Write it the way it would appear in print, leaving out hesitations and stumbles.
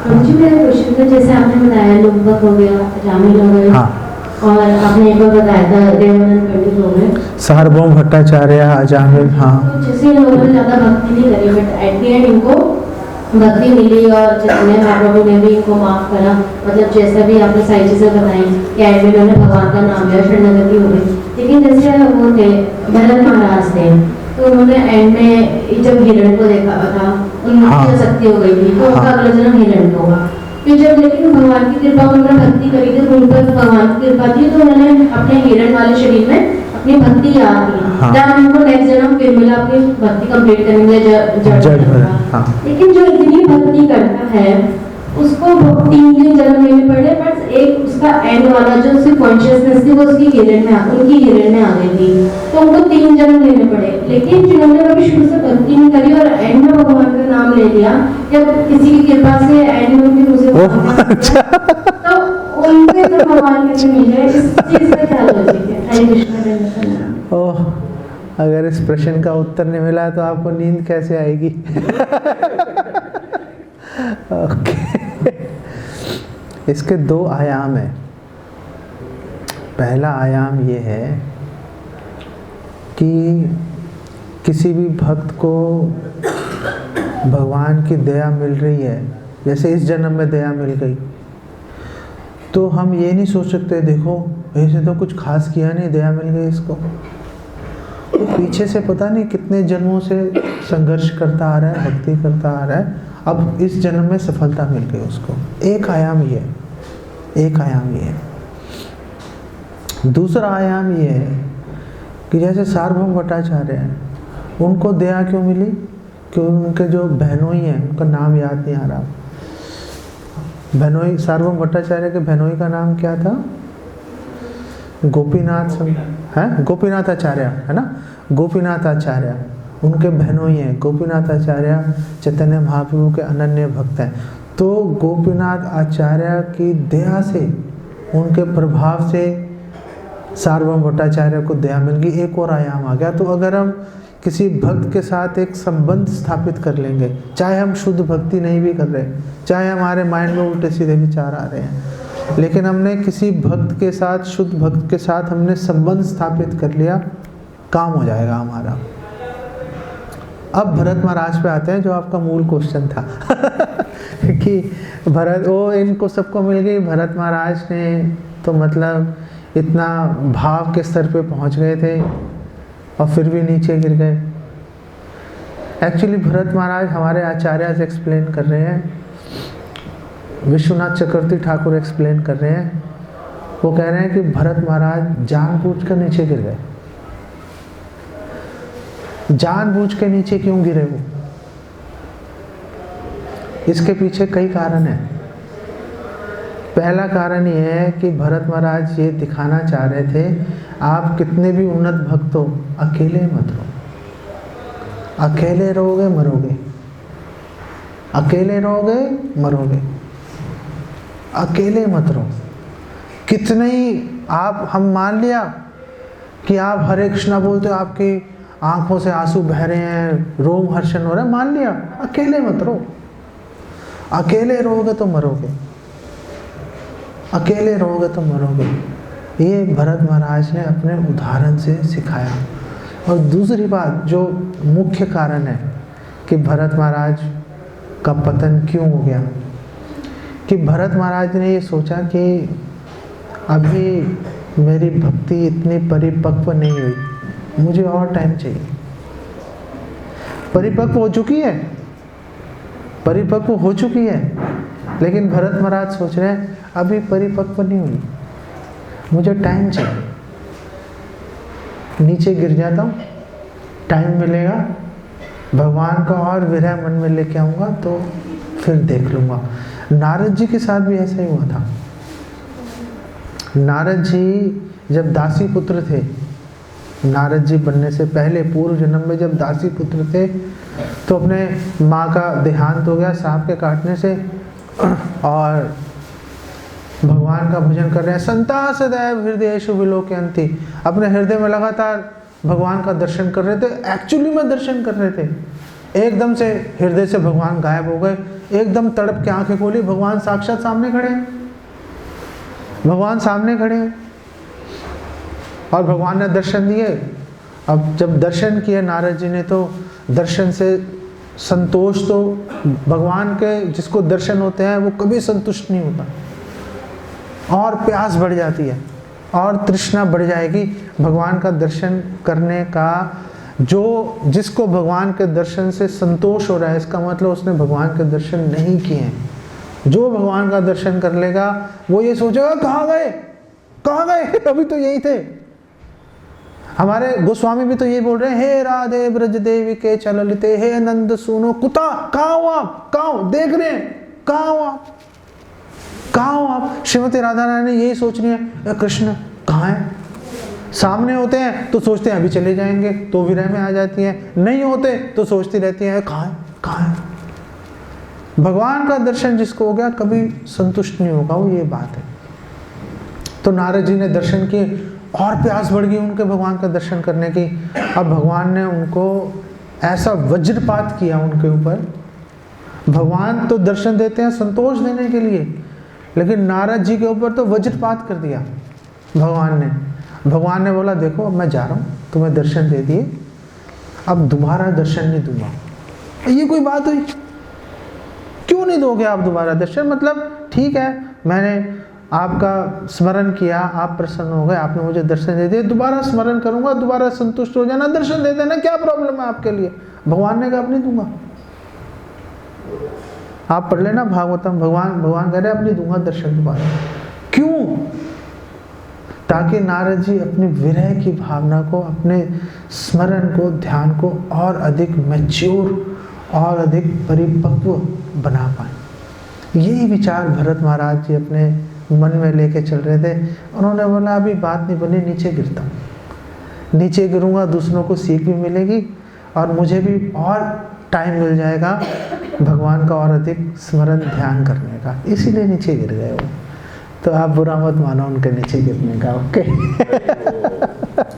जी मेरा क्वेश्चन था, जैसे आपने बताया लुम्बक हो गया, जामिल हो गए, हाँ, और आपने एक बार बताया था देवानंद पंडित हो गए, सार्वभौम भट्टाचार्य, अजामिल। हाँ तो जैसे इन लोगों ने ज़्यादा भक्ति नहीं करी, बट एट द एंड इनको भक्ति मिली और जितने महाप्रभु ने भी इनको माफ़ करा, मतलब जैसा भी आपने सारी चीज़ें बताई कि एंड में उन्होंने भगवान का नाम लिया, शरणागति हो गई। लेकिन जैसे वो थे भरत महाराज थे, तो उन्होंने एंड में जब हिरण को देखा था, उनकी शक्ति हो गई थी, तो उनका अगला जन्म हिरण होगा। फिर जब लेकिन भगवान की कृपा, उन्होंने भक्ति करी थी, उन पर भगवान की कृपा थी, तो उन्होंने अपने हिरण वाले शरीर में अपनी भक्ति याद की, तब उनको नेक्स्ट जन्म फिर मिला अपनी भक्ति कंप्लीट करने के लिए जड़। लेकिन जो इतनी भक्ति करता है उसको 3 दिन जन्म लेने पड़े, बट एक उसका एंड वाला जो उसकी कॉन्शियसनेस थी वो उसकी हिरण में उनकी हिरण में आ गई थी, तो उनको 3 जन्म लेने पड़े। लेकिन जिन्होंने कभी शुरू से भक्ति नहीं करी और एंड में भगवान का नाम ले लिया, या किसी की कृपा से एंड में उनकी मुझे तो उनके तो भगवान कैसे मिले, इस चीज का क्या लॉजिक है? हरे कृष्ण। ओह, अगर इस प्रश्न का उत्तर नहीं मिला तो आपको नींद कैसे आएगी? ओके, इसके 2 आयाम हैं। पहला आयाम ये है कि किसी भी भक्त को भगवान की दया मिल रही है, जैसे इस जन्म में दया मिल गई, तो हम ये नहीं सोच सकते देखो ऐसे तो कुछ खास किया नहीं, दया मिल गई इसको। तो पीछे से पता नहीं कितने जन्मों से संघर्ष करता आ रहा है, भक्ति करता आ रहा है, अब इस जन्म में सफलता मिल गई उसको। एक आयाम ये है, एक आयाम ये है। दूसरा आयाम ये है कि जैसे सार्वभौम भट्टाचार्य हैं, उनको दया क्यों मिली? कि उनके जो बहनोई हैं, उनका नाम याद नहीं आ रहा। बहनोई, सार्वभौम भट्टाचार्य के बहनोई का नाम क्या था? गोपीनाथ है, गोपीनाथ आचार्य है ना, गोपीनाथ आचार्य उनके बहनोई हैं। गोपीनाथ आचार्य चैतन्य महाप्रभु के अनन्य भक्त हैं। तो गोपीनाथ आचार्य की दया से, उनके प्रभाव से सार्वभौम भट्टाचार्य को दया मिल गई, एक और आयाम आ गया। तो अगर हम किसी भक्त के साथ एक संबंध स्थापित कर लेंगे, चाहे हम शुद्ध भक्ति नहीं भी कर रहे, चाहे हमारे माइंड में उल्टे सीधे विचार आ रहे हैं, लेकिन हमने किसी भक्त के साथ, शुद्ध भक्त के साथ हमने संबंध स्थापित कर लिया, काम हो जाएगा हमारा। अब भरत महाराज पे आते हैं, जो आपका मूल क्वेश्चन था कि भरत, वो इनको सबको मिल गई, भरत महाराज ने तो मतलब इतना भाव के स्तर पे पहुंच गए थे और फिर भी नीचे गिर गए। एक्चुअली भरत महाराज हमारे आचार्य से एक्सप्लेन कर रहे हैं, विश्वनाथ चक्रवर्ती ठाकुर एक्सप्लेन कर रहे हैं, वो कह रहे हैं कि भरत महाराज जानबूझकर नीचे गिर गए। जानबूझ के नीचे क्यों गिरे वो? इसके पीछे कई कारण हैं। पहला कारण ये है कि भरत महाराज ये दिखाना चाह रहे थे, आप कितने भी उन्नत भक्त हो, अकेले मत रहो। अकेले रहोगे मरोगे, अकेले रहोगे मरोगे, अकेले मत रहो। कितने ही आप, हम मान लिया कि आप हरे कृष्णा बोलते हो, आपकी आंखों से आंसू बह रहे हैं, रोम हर्षण हो रहा है, मान लिया, अकेले मत रहो। अकेले रहोगे तो मरोगे, अकेले रहोगे तो मरोगे। ये भरत महाराज ने अपने उदाहरण से सिखाया। और दूसरी बात, जो मुख्य कारण है कि भरत महाराज का पतन क्यों हो गया, कि भरत महाराज ने ये सोचा कि अभी मेरी भक्ति इतनी परिपक्व नहीं हुई, मुझे और टाइम चाहिए। परिपक्व हो चुकी है, परिपक्व हो चुकी है, लेकिन भरत महाराज सोच रहे हैं अभी परिपक्व नहीं हुई, मुझे टाइम चाहिए। नीचे गिर जाता हूँ, टाइम मिलेगा, भगवान का और विरह मन में लेके आऊँगा तो फिर देख लूँगा। नारद जी के साथ भी ऐसा ही हुआ था। नारद जी जब दासी पुत्र थे, नारद जी बनने से पहले पूर्व जन्म में जब दासी पुत्र थे, तो अपने माँ का देहांत हो गया सांप के काटने से, और भगवान का भजन कर रहे हैं। संता सदैव हृदयेषु विलोकयन्ति, अपने हृदय में लगातार भगवान का दर्शन कर रहे थे, एक्चुअली में दर्शन कर रहे थे, एकदम से हृदय से भगवान गायब हो गए, एकदम तड़प के आंखें खोली, भगवान साक्षात सामने खड़े हैं, भगवान सामने खड़े हैं और भगवान ने दर्शन दिए। अब जब दर्शन किए नारद जी ने, तो दर्शन से संतोष तो भगवान के जिसको दर्शन होते हैं वो कभी संतुष्ट नहीं होता, और प्यास बढ़ जाती है और तृष्णा बढ़ जाएगी भगवान का दर्शन करने का। जो जिसको भगवान के दर्शन से संतोष हो रहा है, इसका मतलब उसने भगवान के दर्शन नहीं किए हैं। जो भगवान का दर्शन कर लेगा वो ये सोचेगा कहाँ गए, कहाँ गए, अभी तो यही थे। हमारे गोस्वामी भी तो ये बोल रहे हैं, हे राधे ब्रज देवी के चललिते, हे नंद सुनो कुता, कहाँ हो आप, कहाँ हो, देख रहे हैं, कहाँ हो आप, कहाँ हो आप। श्रीमती राधा रानी यही सोच रही है, कृष्ण कहाँ है। सामने होते हैं तो सोचते हैं अभी चले जाएंगे, तो विरह में आ जाती हैं, नहीं होते तो सोचती रहती हैं कहाँ है, कहाँ है। भगवान का दर्शन जिसको हो गया कभी संतुष्ट नहीं होगा, वो ये बात है। तो नारद जी ने दर्शन किए और प्यास बढ़ गई उनके भगवान का दर्शन करने की। अब भगवान ने उनको ऐसा वज्रपात किया उनके ऊपर। भगवान तो दर्शन देते हैं संतोष देने के लिए, लेकिन नारद जी के ऊपर तो वज्रपात कर दिया भगवान ने। भगवान ने बोला देखो अब मैं जा रहा हूँ, तुम्हें दर्शन दे दिए, अब दोबारा दर्शन नहीं दूंगा। ये कोई बात हुई? क्यों नहीं दोगे आप दोबारा दर्शन? मतलब ठीक है, मैंने आपका स्मरण किया, आप प्रसन्न हो गए, आपने मुझे दर्शन दे दिए, दोबारा स्मरण करूंगा, दोबारा संतुष्ट हो जाना, दर्शन दे देना, क्या प्रॉब्लम है आपके लिए? भगवान ने कहा अब नहीं दूंगा। आप पढ़ लेना भागवतम, भगवान कह रहे अब नहीं दूंगा दर्शन दोबारा। क्यों? ताकि नारद जी अपनी विरह की भावना को, अपने स्मरण को, ध्यान को और अधिक मैच्योर और अधिक परिपक्व बना पाए। यही विचार भरत महाराज जी अपने मन में लेके चल रहे थे। उन्होंने बोला अभी बात नहीं बनी, नीचे गिरता हूँ, नीचे गिरूंगा, दूसरों को सीख भी मिलेगी और मुझे भी और टाइम मिल जाएगा भगवान का और अधिक स्मरण ध्यान करने का, इसीलिए नीचे गिर गए वो। तो आप बुरा मत मानो उनके नीचे गिरने का, ओके।